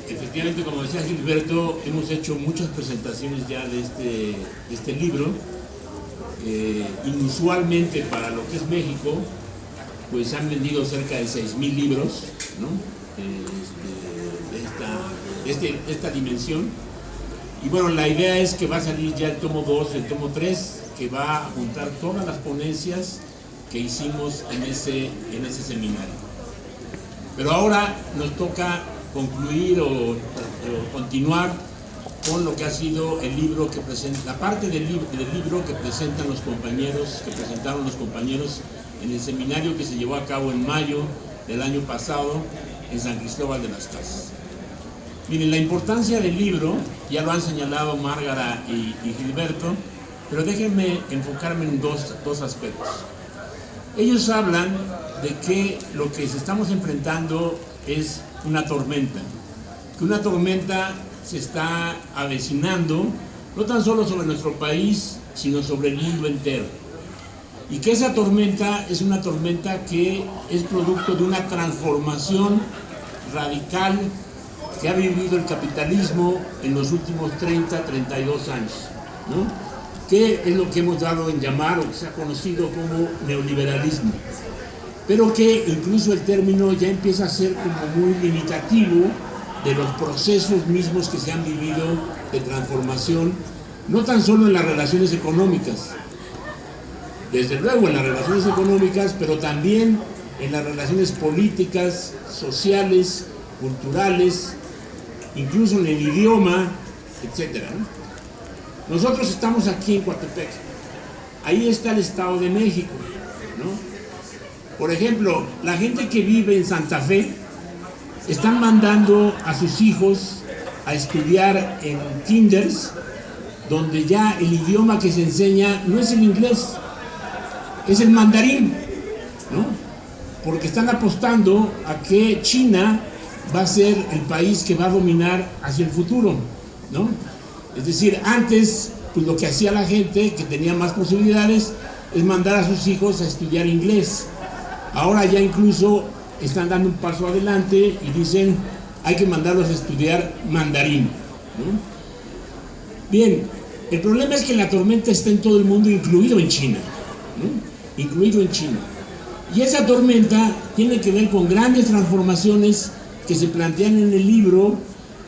Efectivamente, como decía Gilberto, hemos hecho muchas presentaciones ya de este libro. Inusualmente para lo que es México, pues han vendido cerca de 6,000 libros, ¿no? De esta dimensión. Y bueno, la idea es que va a salir ya el tomo 2, el tomo 3, que va a juntar todas las ponencias que hicimos en ese seminario. Pero ahora nos toca concluir o continuar con lo que ha sido el libro que presenta, la parte del libro que presentaron los compañeros en el seminario que se llevó a cabo en mayo del año pasado en San Cristóbal de las Casas. Miren, la importancia del libro ya lo han señalado Márgara y Gilberto, pero déjenme enfocarme en dos aspectos. Ellos hablan de que lo que estamos enfrentando es una tormenta, que una tormenta se está avecinando no tan solo sobre nuestro país, sino sobre el mundo entero. Y que esa tormenta es una tormenta que es producto de una transformación radical que ha vivido el capitalismo en los últimos 30, 32 años, ¿no? Que es lo que hemos dado en llamar, o que se ha conocido como neoliberalismo, pero que incluso el término ya empieza a ser como muy limitativo de los procesos mismos que se han vivido de transformación, no tan solo en las relaciones económicas, desde luego en las relaciones económicas, pero también en las relaciones políticas, sociales, culturales, incluso en el idioma, etc., ¿no? Nosotros estamos aquí en Coatepec, ahí está el Estado de México, ¿no? Por ejemplo, la gente que vive en Santa Fe están mandando a sus hijos a estudiar en kinders, donde ya el idioma que se enseña no es el inglés, es el mandarín, ¿no? Porque están apostando a que China va a ser el país que va a dominar hacia el futuro, ¿no? Es decir, antes, pues lo que hacía la gente que tenía más posibilidades es mandar a sus hijos a estudiar inglés. Ahora ya incluso están dando un paso adelante y dicen hay que mandarlos a estudiar mandarín, ¿no? Bien, el problema es que la tormenta está en todo el mundo, incluido en China, ¿no? Incluido en China. Y esa tormenta tiene que ver con grandes transformaciones que se plantean en el libro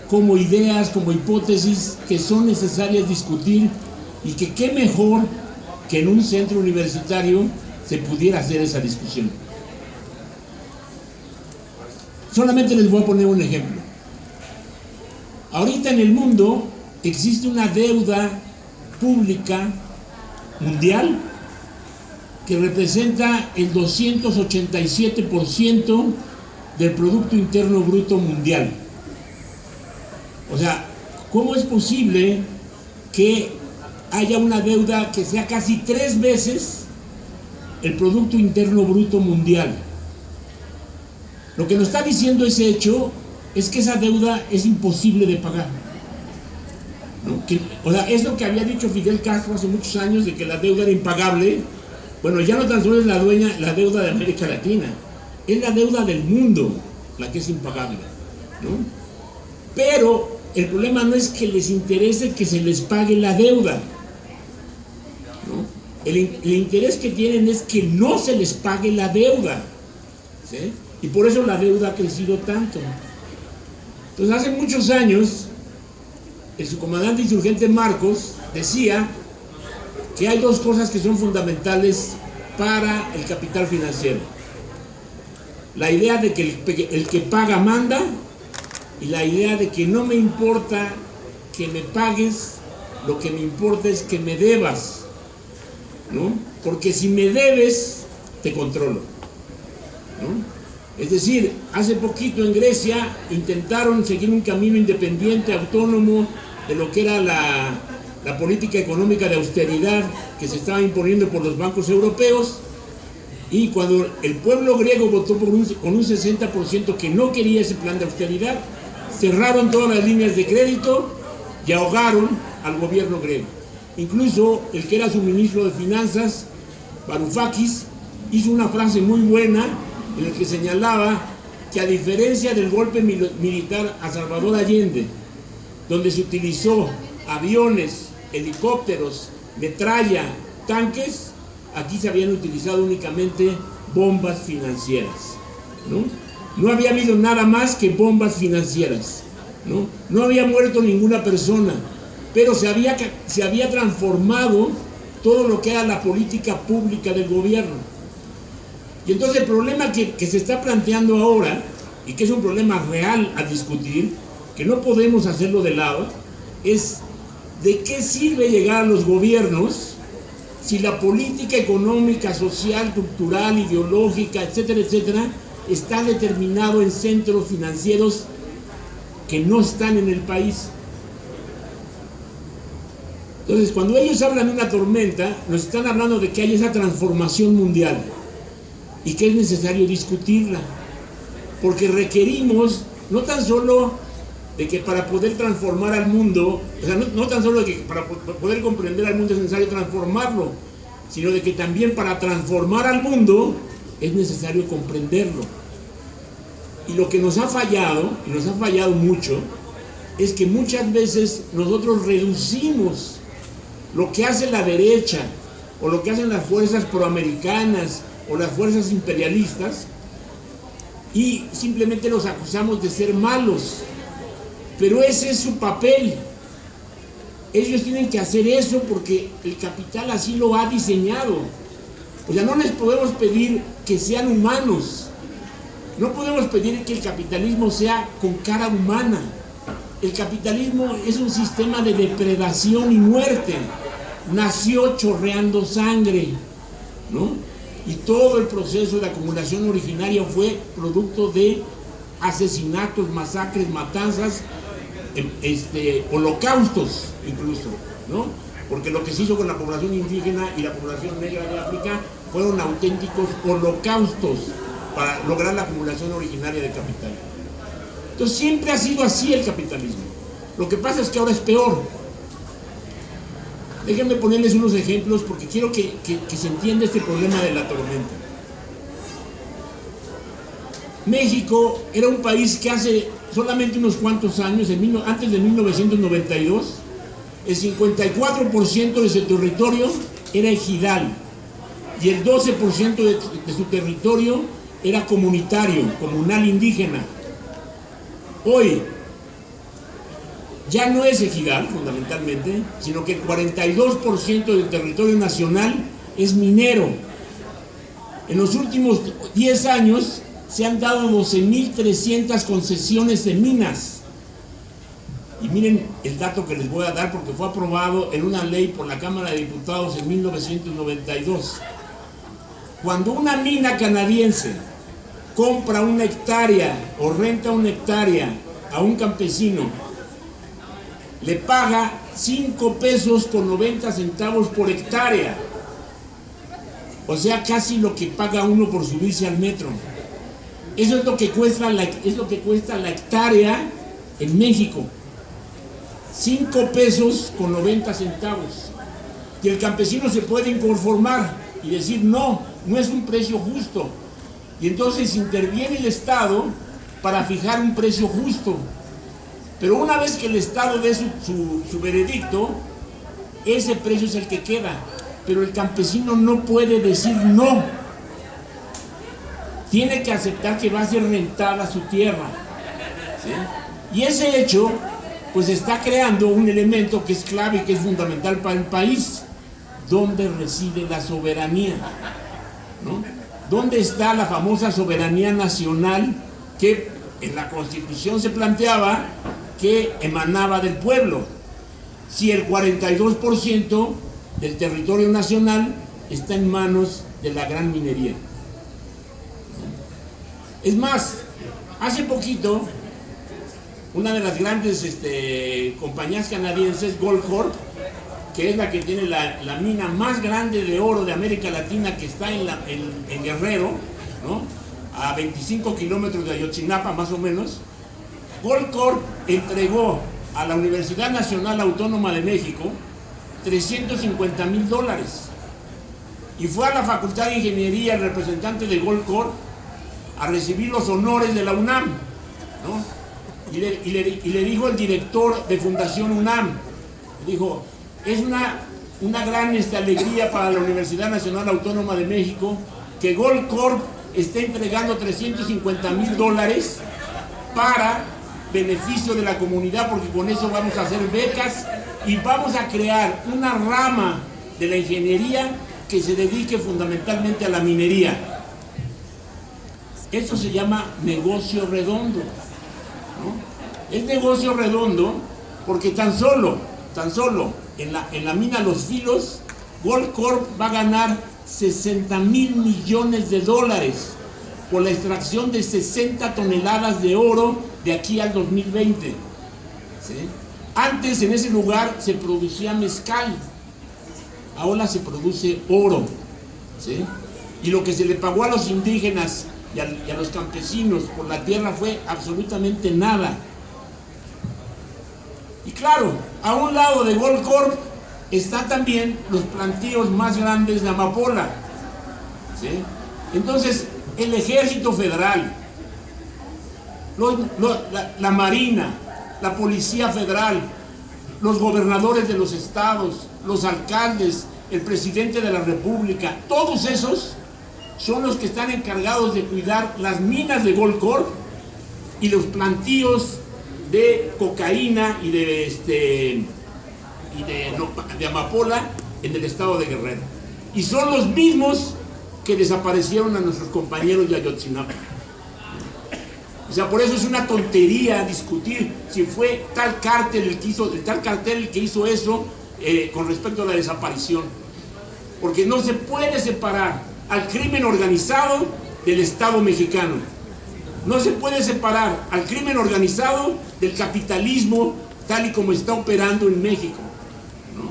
como ideas, como hipótesis que son necesarias discutir, y que qué mejor que en un centro universitario se pudiera hacer esa discusión. Solamente les voy a poner un ejemplo. Ahorita en el mundo existe una deuda pública mundial que representa el 287% del Producto Interno Bruto mundial. O sea, ¿cómo es posible que haya una deuda que sea casi 3 veces el Producto Interno Bruto mundial? Lo que nos está diciendo ese hecho es que esa deuda es imposible de pagar, ¿no? O sea, es lo que había dicho Fidel Castro hace muchos años, de que la deuda era impagable. Bueno, ya no tan solo es la deuda de América Latina, es la deuda del mundo la que es impagable, ¿no? Pero el problema no es que les interese que se les pague la deuda, ¿no? El interés que tienen es que no se les pague la deuda, ¿sí? Y por eso la deuda ha crecido tanto. Entonces, hace muchos años, el subcomandante insurgente Marcos decía que hay 2 cosas que son fundamentales para el capital financiero: la idea de que el que paga manda, y la idea de que no me importa que me pagues, lo que me importa es que me debas, ¿no? Porque si me debes, te controlo, ¿no? Es decir, hace poquito en Grecia intentaron seguir un camino independiente, autónomo de lo que era la política económica de austeridad que se estaba imponiendo por los bancos europeos, y cuando el pueblo griego votó con un 60% que no quería ese plan de austeridad, cerraron todas las líneas de crédito y ahogaron al gobierno griego. Incluso el que era su ministro de Finanzas, Varoufakis, hizo una frase muy buena en la que señalaba que a diferencia del golpe militar a Salvador Allende, donde se utilizó aviones, helicópteros, metralla, tanques, aquí se habían utilizado únicamente bombas financieras, ¿no? No había habido nada más que bombas financieras, ¿no? No había muerto ninguna persona, pero se había transformado todo lo que era la política pública del gobierno. Y entonces el problema que se está planteando ahora, y que es un problema real a discutir, que no podemos hacerlo de lado, es de qué sirve llegar a los gobiernos si la política económica, social, cultural, ideológica, etcétera, etcétera, está determinado en centros financieros que no están en el país. Entonces, cuando ellos hablan de una tormenta, nos están hablando de que hay esa transformación mundial y que es necesario discutirla, porque requerimos no tan solo de que para poder transformar al mundo, o sea, no tan solo de que para poder comprender al mundo es necesario transformarlo, sino de que también para transformar al mundo es necesario comprenderlo. Y lo que nos ha fallado, y nos ha fallado mucho, es que muchas veces nosotros reducimos lo que hace la derecha, o lo que hacen las fuerzas proamericanas, o las fuerzas imperialistas, y simplemente los acusamos de ser malos. Pero ese es su papel. Ellos tienen que hacer eso porque el capital así lo ha diseñado. O sea, no les podemos pedir que sean humanos. No podemos pedir que el capitalismo sea con cara humana. El capitalismo es un sistema de depredación y muerte. Nació chorreando sangre, ¿no? Y todo el proceso de acumulación originaria fue producto de asesinatos, masacres, matanzas, holocaustos incluso, ¿no? Porque lo que se hizo con la población indígena y la población negra de África fueron auténticos holocaustos para lograr la acumulación originaria de capital. Entonces siempre ha sido así el capitalismo. Lo que pasa es que ahora es peor. Déjenme ponerles unos ejemplos porque quiero que se entienda este problema de la tormenta. México era un país que hace solamente unos cuantos años, antes de 1992, el 54% de su territorio era ejidal y el 12% de su territorio era comunitario, comunal indígena. Hoy ya no es ejidal fundamentalmente, sino que el 42% del territorio nacional es minero. En los últimos 10 años se han dado 12.300 concesiones de minas. Y miren el dato que les voy a dar porque fue aprobado en una ley por la Cámara de Diputados en 1992. Cuando una mina canadiense compra una hectárea o renta una hectárea a un campesino, le paga 5 pesos con 90 centavos por hectárea. O sea, casi lo que paga uno por subirse al metro. Eso es lo que cuesta la hectárea en México. 5 pesos con 90 centavos. Y el campesino se puede inconformar y decir, no es un precio justo. Y entonces interviene el Estado para fijar un precio justo. Pero una vez que el Estado dé su veredicto, ese precio es el que queda. Pero el campesino no puede decir no. Tiene que aceptar que va a ser rentada su tierra, ¿sí? Y ese hecho, pues está creando un elemento que es clave y que es fundamental para el país. ¿Dónde reside la soberanía? ¿No? ¿Dónde está la famosa soberanía nacional que en la Constitución se planteaba que emanaba del pueblo? Si el 42% del territorio nacional está en manos de la gran minería. Es más, hace poquito, una de las grandes compañías canadienses, Goldcorp, que es la que tiene la mina más grande de oro de América Latina, que está en Guerrero, ¿no? A 25 kilómetros de Ayotzinapa más o menos. Goldcorp entregó a la Universidad Nacional Autónoma de México $350,000 y fue a la Facultad de Ingeniería el representante de Goldcorp a recibir los honores de la UNAM, ¿no? Y le dijo el director de Fundación UNAM, dijo, es una gran alegría para la Universidad Nacional Autónoma de México que Goldcorp esté entregando $350,000 para beneficio de la comunidad, porque con eso vamos a hacer becas y vamos a crear una rama de la ingeniería que se dedique fundamentalmente a la minería. Eso se llama negocio redondo, ¿no? Es negocio redondo porque tan solo en la mina Los Filos, Goldcorp va a ganar $60,000 millones por la extracción de 60 toneladas de oro de aquí al 2020. ¿Sí? Antes en ese lugar se producía mezcal, ahora se produce oro. ¿Sí? Y lo que se le pagó a los indígenas y a los campesinos por la tierra fue absolutamente nada. Y claro, a un lado de Goldcorp están también los plantíos más grandes de amapola. ¿Sí? Entonces, el Ejército Federal, la Marina, la Policía Federal, los gobernadores de los estados, los alcaldes, el presidente de la República, todos esos son los que están encargados de cuidar las minas de Goldcorp y los plantíos de cocaína y de amapola en el estado de Guerrero. Y son los mismos que desaparecieron a nuestros compañeros de Ayotzinapa. O sea, por eso es una tontería discutir si fue tal cártel el que hizo eso con respecto a la desaparición. Porque no se puede separar al crimen organizado del Estado mexicano. No se puede separar al crimen organizado del capitalismo tal y como está operando en México, ¿no?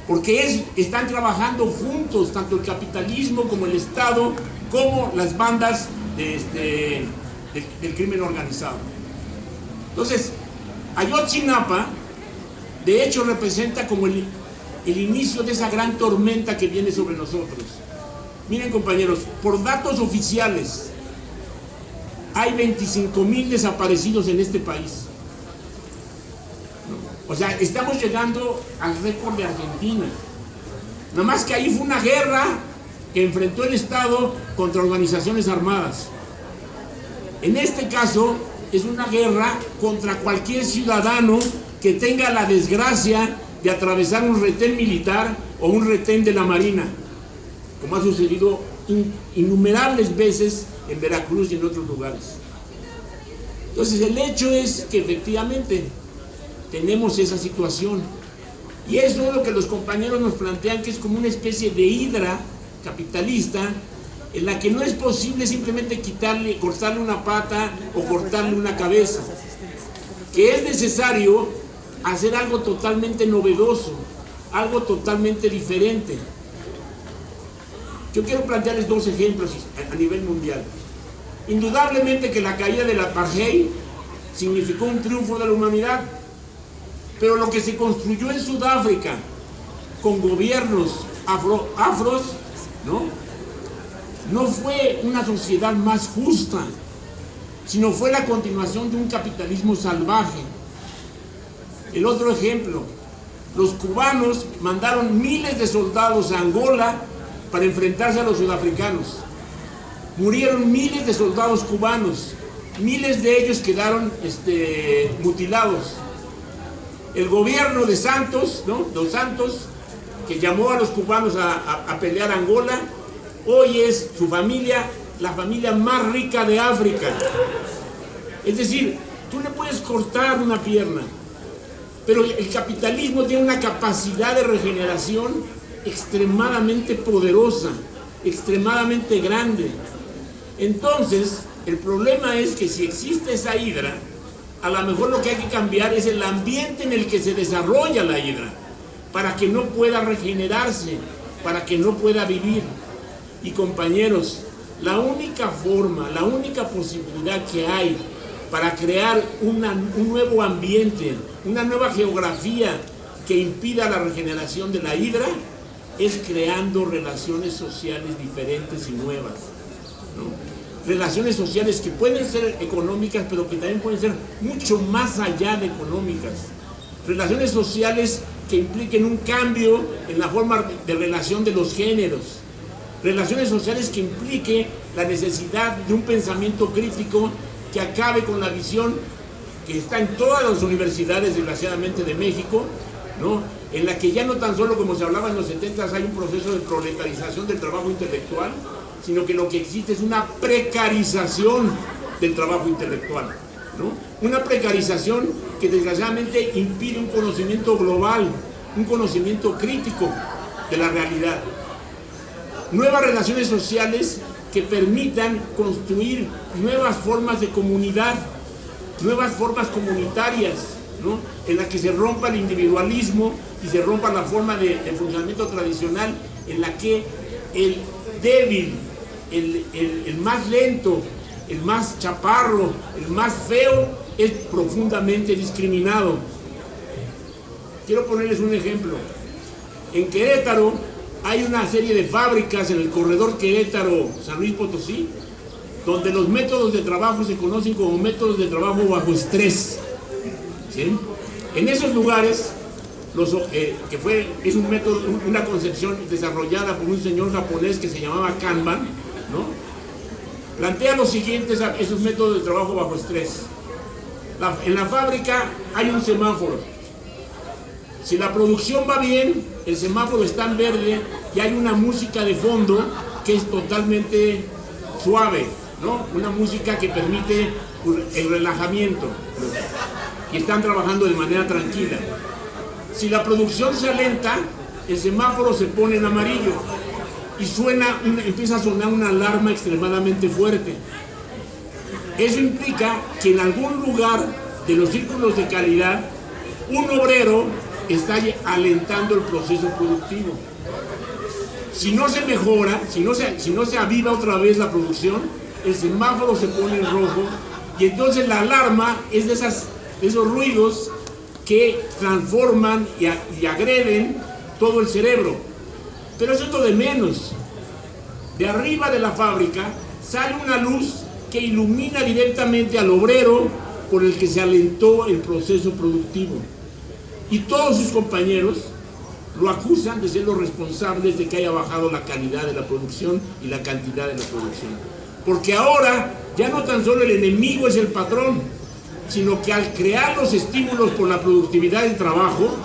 Porque están trabajando juntos, tanto el capitalismo como el Estado, como las bandas del crimen organizado. Entonces, Ayotzinapa, de hecho, representa como el inicio de esa gran tormenta que viene sobre nosotros. Miren, compañeros, por datos oficiales, hay 25,000 desaparecidos en este país. O sea, estamos llegando al récord de Argentina. Nada más que ahí fue una guerra que enfrentó el Estado contra organizaciones armadas. En este caso, es una guerra contra cualquier ciudadano que tenga la desgracia de atravesar un retén militar o un retén de la Marina, como ha sucedido innumerables veces en Veracruz y en otros lugares. Entonces, el hecho es que efectivamente tenemos esa situación, y eso es lo que los compañeros nos plantean, que es como una especie de hidra capitalista en la que no es posible simplemente cortarle una pata o cortarle una cabeza, que es necesario hacer algo totalmente novedoso, algo totalmente diferente. Yo quiero plantearles dos ejemplos a nivel mundial. Indudablemente que la caída del apartheid significó un triunfo de la humanidad, pero lo que se construyó en Sudáfrica con gobiernos afros, no fue una sociedad más justa, sino fue la continuación de un capitalismo salvaje. El otro ejemplo, los cubanos mandaron miles de soldados a Angola para enfrentarse a los sudafricanos. Murieron miles de soldados cubanos, miles de ellos quedaron mutilados. El gobierno de Santos, Dos Santos, que llamó a los cubanos a pelear a Angola, hoy es su familia, la familia más rica de África. Es decir, tú le puedes cortar una pierna, pero el capitalismo tiene una capacidad de regeneración extremadamente poderosa, extremadamente grande. Entonces, el problema es que si existe esa hidra, a lo mejor lo que hay que cambiar es el ambiente en el que se desarrolla la hidra, para que no pueda regenerarse, para que no pueda vivir. Y compañeros, la única forma, la única posibilidad que hay para crear un nuevo ambiente, una nueva geografía que impida la regeneración de la hidra, es creando relaciones sociales diferentes y nuevas, ¿no? relaciones sociales que pueden ser económicas, pero que también pueden ser mucho más allá de económicas. Relaciones sociales que impliquen un cambio en la forma de relación de los géneros. Relaciones sociales que implique la necesidad de un pensamiento crítico que acabe con la visión que está en todas las universidades, desgraciadamente, de México, ¿no? En la que ya no tan solo, como se hablaba en los 70s, hay un proceso de proletarización del trabajo intelectual, sino que lo que existe es una precarización del trabajo intelectual, ¿no? Una precarización que desgraciadamente impide un conocimiento global, un conocimiento crítico de la realidad. Nuevas relaciones sociales que permitan construir nuevas formas de comunidad, nuevas formas comunitarias, ¿no? En la que se rompa el individualismo y se rompa la forma de funcionamiento tradicional, en la que el débil, el más lento, el más chaparro, el más feo, es profundamente discriminado. Quiero ponerles un ejemplo. En Querétaro hay una serie de fábricas en el corredor Querétaro-San Luis Potosí, donde los métodos de trabajo se conocen como métodos de trabajo bajo estrés, ¿sí? En esos lugares, es un método, una concepción desarrollada por un señor japonés que se llamaba Kanban, ¿no? Plantea los siguientes, esos métodos de trabajo bajo estrés. En la fábrica hay un semáforo. Si la producción va bien, el semáforo está en verde y hay una música de fondo que es totalmente suave, ¿no? Una música que permite el relajamiento, ¿no? Y están trabajando de manera tranquila. Si la producción se alenta, el semáforo se pone en amarillo y empieza a sonar una alarma extremadamente fuerte. Eso implica que en algún lugar de los círculos de calidad, un obrero está alentando el proceso productivo. Si no se mejora, si no se aviva otra vez la producción, el semáforo se pone en rojo y entonces la alarma es de esos ruidos que transforman y agreden todo el cerebro. Pero eso es lo de menos. De arriba de la fábrica sale una luz que ilumina directamente al obrero por el que se alentó el proceso productivo. Y todos sus compañeros lo acusan de ser los responsables de que haya bajado la calidad de la producción y la cantidad de la producción. Porque ahora ya no tan solo el enemigo es el patrón, sino que al crear los estímulos por la productividad del trabajo,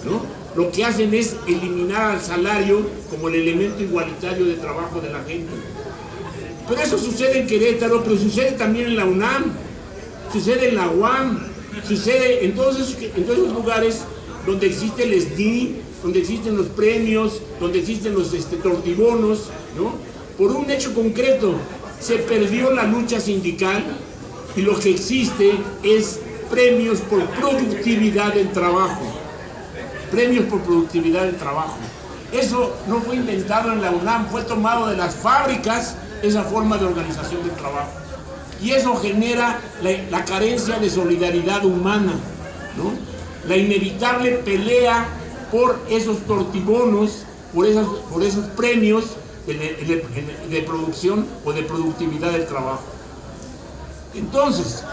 ¿no?, lo que hacen es eliminar al salario como el elemento igualitario de trabajo de la gente. Pero eso sucede en Querétaro, pero sucede también en la UNAM, sucede en la UAM, sucede en todos esos lugares donde existe el SNI, donde existen los premios, donde existen los tortibonos, ¿no? Por un hecho concreto, se perdió la lucha sindical y lo que existe es premios por productividad del trabajo. Premios por productividad del trabajo. Eso no fue inventado en la UNAM, fue tomado de las fábricas, esa forma de organización del trabajo. Y eso genera la carencia de solidaridad humana, ¿no? La inevitable pelea por esos tortibonos, por esos premios de producción o de productividad del trabajo. Entonces,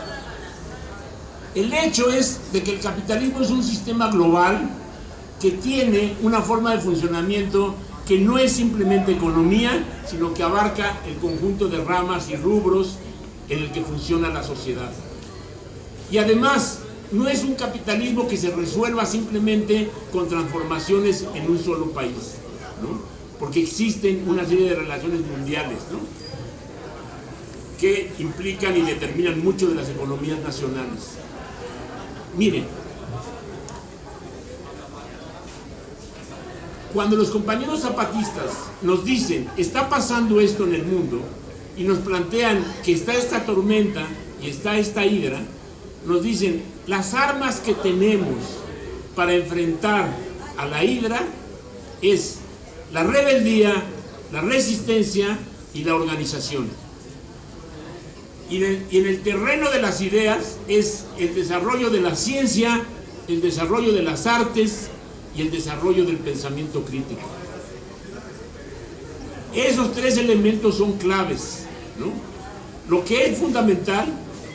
el hecho es de que el capitalismo es un sistema global que tiene una forma de funcionamiento que no es simplemente economía, sino que abarca el conjunto de ramas y rubros en el que funciona la sociedad. Y además, no es un capitalismo que se resuelva simplemente con transformaciones en un solo país, ¿no? Porque existen una serie de relaciones mundiales, ¿no?, que implican y determinan mucho de las economías nacionales. Miren, cuando los compañeros zapatistas nos dicen, está pasando esto en el mundo, y nos plantean que está esta tormenta y está esta hidra, nos dicen, las armas que tenemos para enfrentar a la hidra es la rebeldía, la resistencia y la organización. Y en el terreno de las ideas es el desarrollo de la ciencia, el desarrollo de las artes y el desarrollo del pensamiento crítico. Esos tres elementos son claves, ¿no? Lo que es fundamental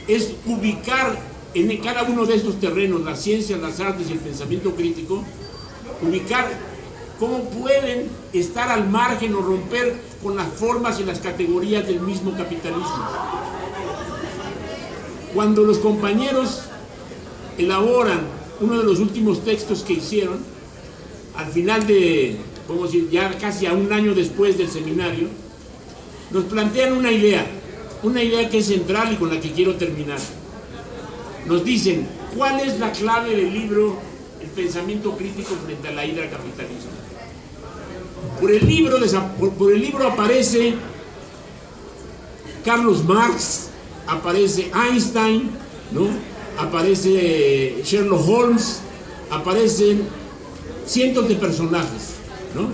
es ubicar en cada uno de estos terrenos, las ciencias, las artes y el pensamiento crítico, ubicar cómo pueden estar al margen o romper con las formas y las categorías del mismo capitalismo. Cuando los compañeros elaboran uno de los últimos textos que hicieron, al final de, vamos a decir, ya casi a un año después del seminario, nos plantean una idea que es central y con la que quiero terminar. Nos dicen, ¿cuál es la clave del libro El pensamiento crítico frente a la hidra capitalismo? Por el libro aparece Carlos Marx, aparece Einstein, ¿no? Aparece Sherlock Holmes, aparecen cientos de personajes, ¿no?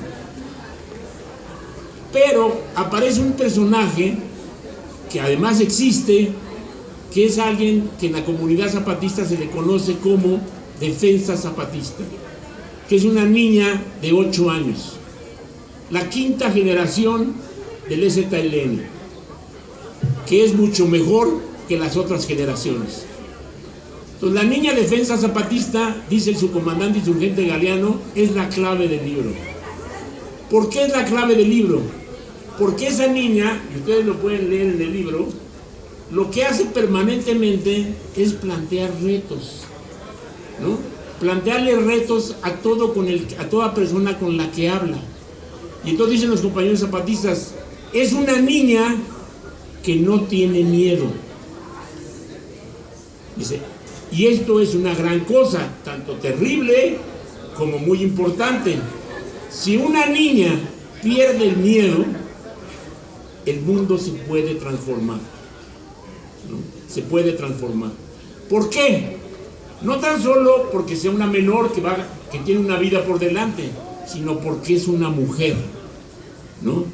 Pero aparece un personaje que además existe, que es alguien que en la comunidad zapatista se le conoce como Defensa Zapatista, que es una niña de 8 años, la quinta generación del EZLN, que es mucho mejor que las otras generaciones. Entonces, la niña Defensa Zapatista, dice el subcomandante insurgente Galeano, es la clave del libro. ¿Por qué es la clave del libro? Porque esa niña, y ustedes lo pueden leer en el libro, lo que hace permanentemente es plantear retos, ¿no? Plantearle retos a toda persona con la que habla. Y entonces dicen los compañeros zapatistas, es una niña que no tiene miedo. Dice, y esto es una gran cosa, tanto terrible como muy importante. Si una niña pierde el miedo, el mundo se puede transformar, ¿no? Se puede transformar. ¿Por qué? No tan solo porque sea una menor que tiene una vida por delante, sino porque es una mujer, ¿no?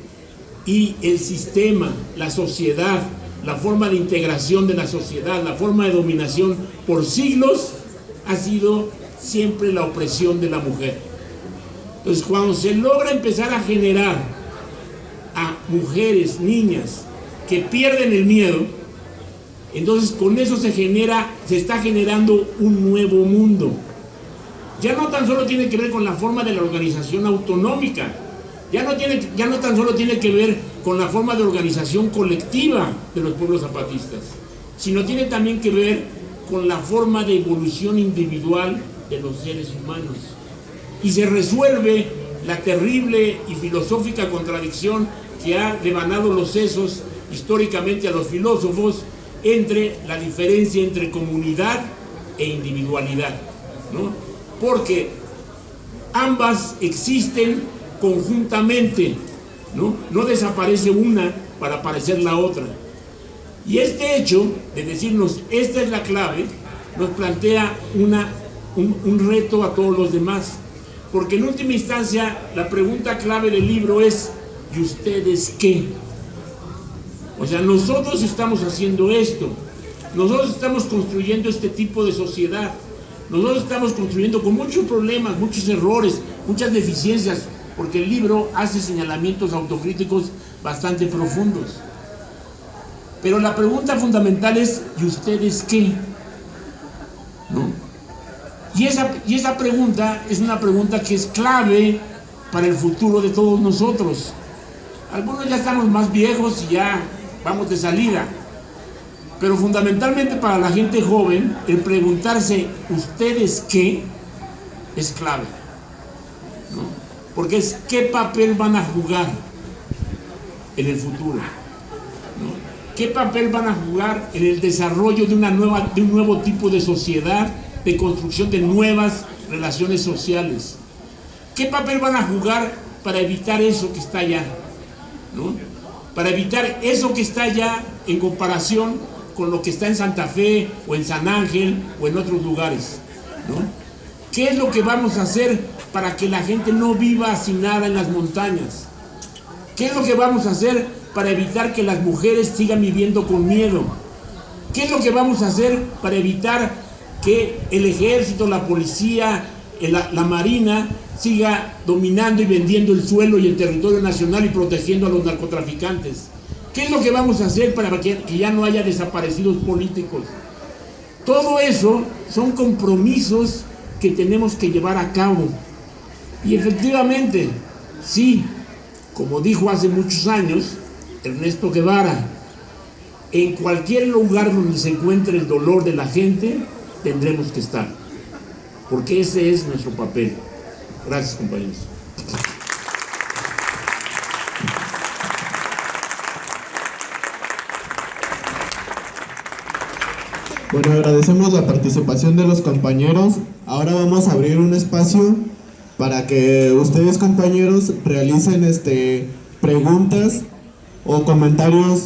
Y el sistema, la sociedad, la forma de integración de la sociedad, la forma de dominación por siglos ha sido siempre la opresión de la mujer. Entonces, cuando se logra empezar a generar a mujeres, niñas que pierden el miedo, entonces con eso se está generando un nuevo mundo. Ya no tan solo tiene que ver con la forma de la organización autonómica, ya no tan solo tiene que ver con la forma de organización colectiva de los pueblos zapatistas, sino tiene también que ver con la forma de evolución individual de los seres humanos. Y se resuelve la terrible y filosófica contradicción que ha devanado los sesos históricamente a los filósofos entre la diferencia entre comunidad e individualidad, ¿no? Porque ambas existen conjuntamente, ¿no? No desaparece una para aparecer la otra. Y este hecho de decirnos, esta es la clave, nos plantea un reto a todos los demás. Porque en última instancia, la pregunta clave del libro es, ¿y ustedes qué? O sea, nosotros estamos haciendo esto, nosotros estamos construyendo este tipo de sociedad, nosotros estamos construyendo con muchos problemas, muchos errores, muchas deficiencias, porque el libro hace señalamientos autocríticos bastante profundos. Pero la pregunta fundamental es, ¿y ustedes qué? ¿No? Y esa pregunta es una pregunta que es clave para el futuro de todos nosotros. Algunos ya estamos más viejos y ya vamos de salida, pero fundamentalmente para la gente joven, el preguntarse ¿ustedes qué? Es clave, ¿no? Porque es ¿qué papel van a jugar en el futuro? ¿No? ¿Qué papel van a jugar en el desarrollo de un nuevo tipo de sociedad, de construcción de nuevas relaciones sociales? ¿Qué papel van a jugar para evitar eso que está allá, ¿no? Para evitar eso que está allá en comparación con lo que está en Santa Fe o en San Ángel o en otros lugares, ¿no? ¿Qué es lo que vamos a hacer para que la gente no viva hacinada en las montañas? ¿Qué es lo que vamos a hacer para evitar que las mujeres sigan viviendo con miedo? ¿Qué es lo que vamos a hacer para evitar que el ejército, la policía, la marina siga dominando y vendiendo el suelo y el territorio nacional y protegiendo a los narcotraficantes? ¿Qué es lo que vamos a hacer para que ya no haya desaparecidos políticos? Todo eso son compromisos que tenemos que llevar a cabo. Y efectivamente, sí, como dijo hace muchos años Ernesto Guevara, en cualquier lugar donde se encuentre el dolor de la gente, tendremos que estar, porque ese es nuestro papel. Gracias, compañeros. Bueno, agradecemos la participación de los compañeros. Ahora vamos a abrir un espacio para que ustedes, compañeros, realicen preguntas o comentarios